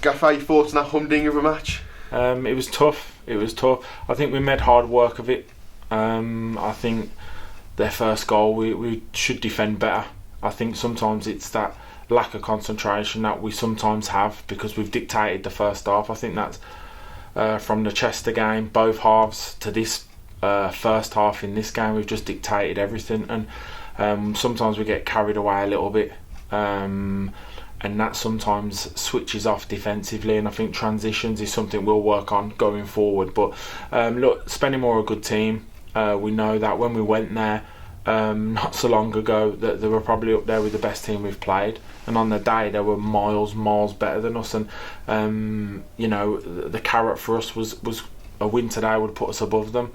Gaffer, your thoughts on that humding of a match? It was tough. I think we made hard work of it. I think their first goal, we should defend better. I think sometimes it's that lack of concentration that we sometimes have because we've dictated the first half. I think that's from the Chester game, both halves, to this first half in this game, we've just dictated everything, and sometimes we get carried away a little bit, and that sometimes switches off defensively, and I think transitions is something we'll work on going forward. But look, Spennymoor are a good team. We know that when we went there not so long ago, that they were probably up there with the best team we've played, and on the day they were miles better than us, and you know, the carrot for us was a win today would put us above them.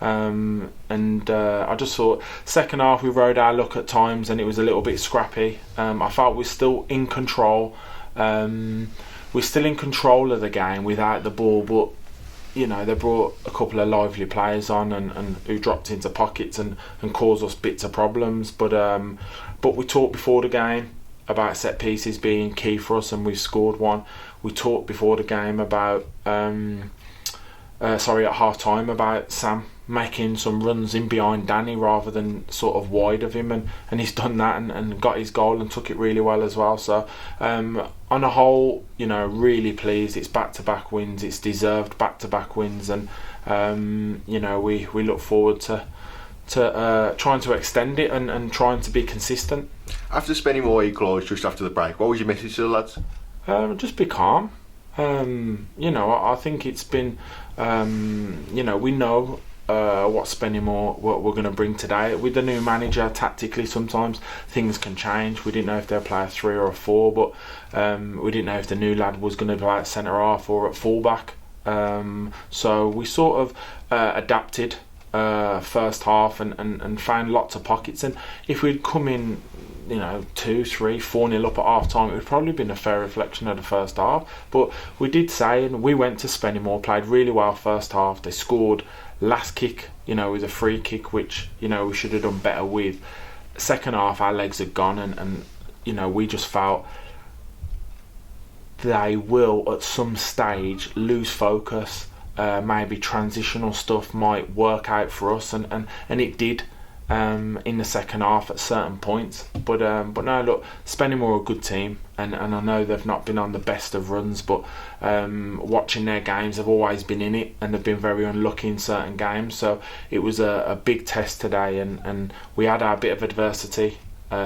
I just thought second half we rode our luck at times and it was a little bit scrappy. I felt we're still in control. We're still in control of the game without the ball, but you know, they brought a couple of lively players on and who dropped into pockets and caused us bits of problems. But we talked before the game about set pieces being key for us, and we've scored one. We talked before the game about at half time about Sam making some runs in behind Danny rather than sort of wide of him, and he's done that and got his goal and took it really well as well. So on a whole, you know, really pleased. It's back-to-back wins, it's deserved back-to-back wins, and you know, we look forward to trying to extend it and trying to be consistent. After Spennymoor equalised just after the break, what was your message to the lads? Just be calm. You know, I think it's been you know, we know what Spennymoor what we're going to bring today. With the new manager, tactically sometimes things can change. We didn't know if they'll play a 3 or a 4, but we didn't know if the new lad was going to play at centre half or at fullback. So we sort of adapted first half and found lots of pockets, and if we'd come in, you know, 2, 3, 4-0 up at half time, it would probably been a fair reflection of the first half. But we did say, and we went to Spennymoor, played really well first half. They scored last kick, you know, with a free kick, which, you know, we should have done better with. Second half, our legs had gone, and you know, we just felt they will at some stage lose focus. Maybe transitional stuff might work out for us, and it did in the second half at certain points. But no, look, Spennymoor are a good team, and I know they've not been on the best of runs, but watching their games, they've always been in it, and they've been very unlucky in certain games. So it was a big test today, and we had our bit of adversity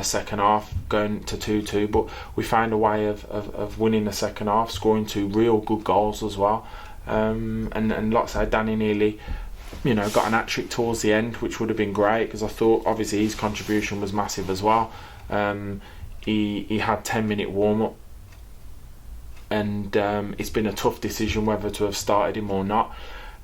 second half going to 2-2, but we found a way of winning the second half, scoring 2 real good goals as well. And like I say, Danny nearly, you know, got an hat-trick towards the end, which would have been great, because I thought obviously his contribution was massive as well. He had 10-minute warm-up, and it's been a tough decision whether to have started him or not,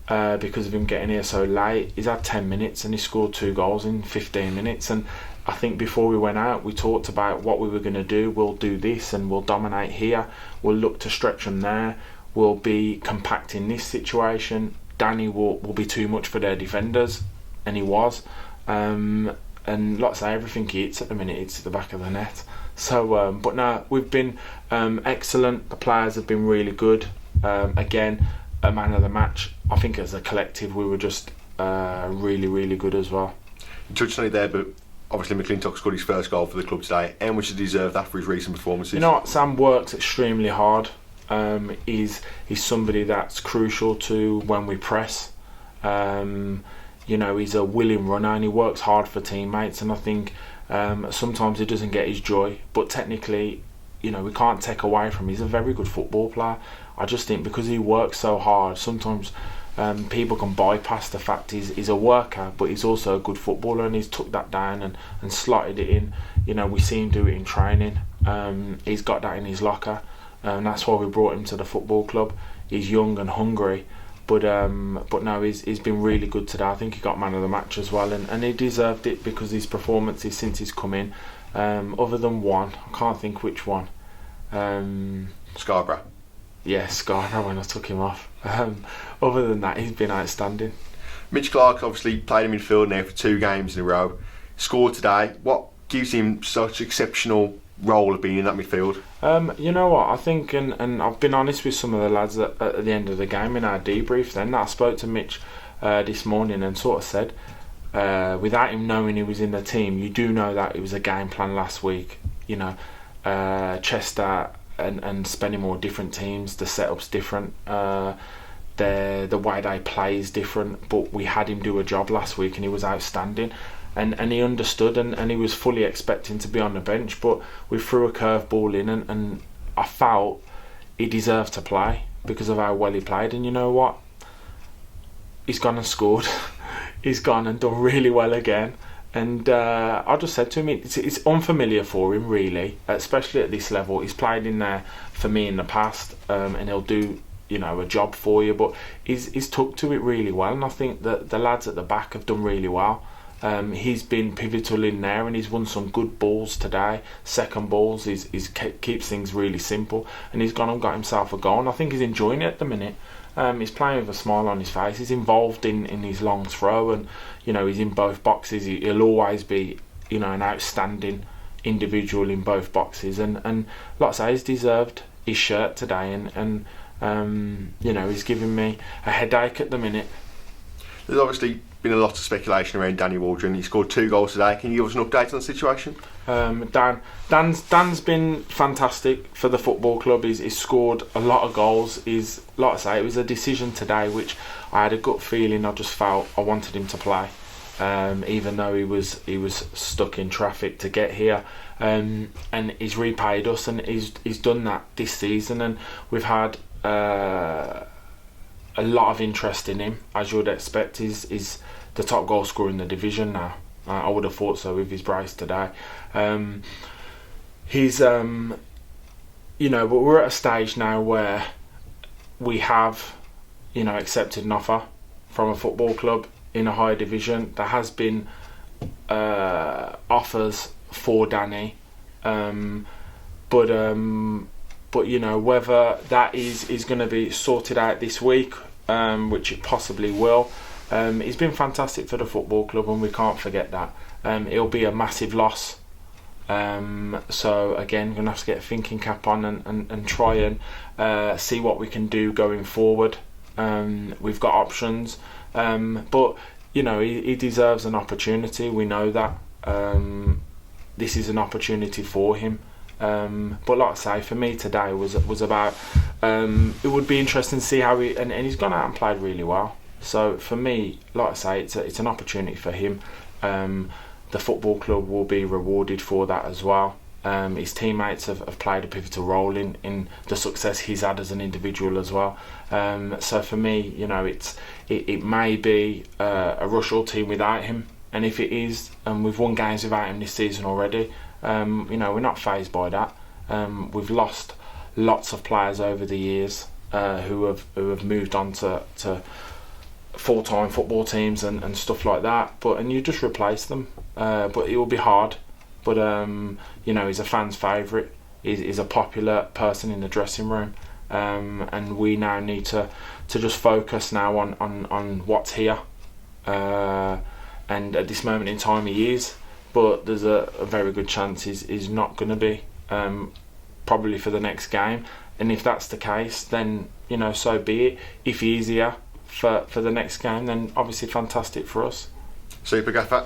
because of him getting here so late. He's had 10 minutes and he scored 2 goals in 15 minutes, and I think before we went out we talked about what we were going to do. We'll do this and we'll dominate here, we'll look to stretch them there, we'll be compact in this situation. Danny will be too much for their defenders, and he was. And like I say, everything he hits at the minute, it's at the back of the net. So, but no, we've been excellent. The players have been really good. Again, a man of the match. I think as a collective, we were just really good as well. You touched on it there, but obviously McClintock scored his first goal for the club today, and we should deserve that for his recent performances. You know what? Sam works extremely hard. He's somebody that's crucial to when we press. You know, he's a willing runner and he works hard for teammates, and I think sometimes he doesn't get his joy, but technically, you know, we can't take away from him. He's a very good football player. I just think because he works so hard, sometimes people can bypass the fact he's a worker, but he's also a good footballer, and he's took that down and slotted it in. You know, we see him do it in training. He's got that in his locker. And that's why we brought him to the football club. He's young and hungry, but no, he's been really good today. I think he got man of the match as well, and he deserved it because his performances since he's come in, other than one, I can't think which one. Scarborough. Yeah, Scarborough when I took him off. Other than that, he's been outstanding. Mitch Clark obviously played in midfield now for 2 games in a row. Scored today. What gives him such exceptional role of being in that midfield? You know what, I think, and I've been honest with some of the lads at the end of the game in our debrief then, I spoke to Mitch this morning and sort of said, without him knowing he was in the team, you do know that it was a game plan last week. You know, Chester and Spennymoor, different teams, the setup's different, the way they play is different, but we had him do a job last week and he was outstanding. And he understood and he was fully expecting to be on the bench, but we threw a curveball in and I felt he deserved to play because of how well he played. And you know what? He's gone and scored. He's gone and done really well again. And I just said to him, it's unfamiliar for him really, especially at this level. He's played in there for me in the past, and he'll do, you know, a job for you, but he's took to it really well, and I think that the lads at the back have done really well. He's been pivotal in there and he's won some good balls today, second balls. He's keeps things really simple and he's gone and got himself a goal, and I think he's enjoying it at the minute. He's playing with a smile on his face. He's involved in his long throw, and you know, he's in both boxes. He'll always be, you know, an outstanding individual in both boxes, and like I say, he's deserved his shirt today, and you know, he's giving me a headache at the minute. There's obviously been a lot of speculation around Danny Waldren. He scored 2 goals today. Can you give us an update on the situation? Dan's been fantastic for the football club. He's scored a lot of goals. He's, like I say, it was a decision today which I had a gut feeling. I just felt I wanted him to play, even though he was stuck in traffic to get here. And he's repaid us, and he's done that this season, and we've had a lot of interest in him, as you would expect. He's the top goal scorer in the division now. I would have thought so with his brace today. He's, you know, but we're at a stage now where we have, you know, accepted an offer from a football club in a higher division. There has been offers for Danny, but you know, whether that is going to be sorted out this week, which it possibly will. He's been fantastic for the football club, and we can't forget that. It'll be a massive loss. So again, we're going to have to get a thinking cap on and try and see what we can do going forward. We've got options, but you know, he deserves an opportunity. We know that. This is an opportunity for him. But like I say, for me today was about, it would be interesting to see how he, and he's gone out and played really well. So for me, like I say, it's an opportunity for him. The football club will be rewarded for that as well. His teammates have played a pivotal role in the success he's had as an individual as well. So for me, you know, it may be a Rushall team without him, and if it is, and we've won games without him this season already, you know, we're not fazed by that. We've lost lots of players over the years who have moved on to full-time football teams and stuff like that, and you just replace them, but it will be hard. But you know, he's a fan's favourite. He's a popular person in the dressing room, and we now need to just focus now on what's here, and at this moment in time he is, but there's a very good chance he's not going to be, probably for the next game. And if that's the case, then, you know, so be it. If he is here for the next game, then obviously fantastic for us. Super, Gaffer.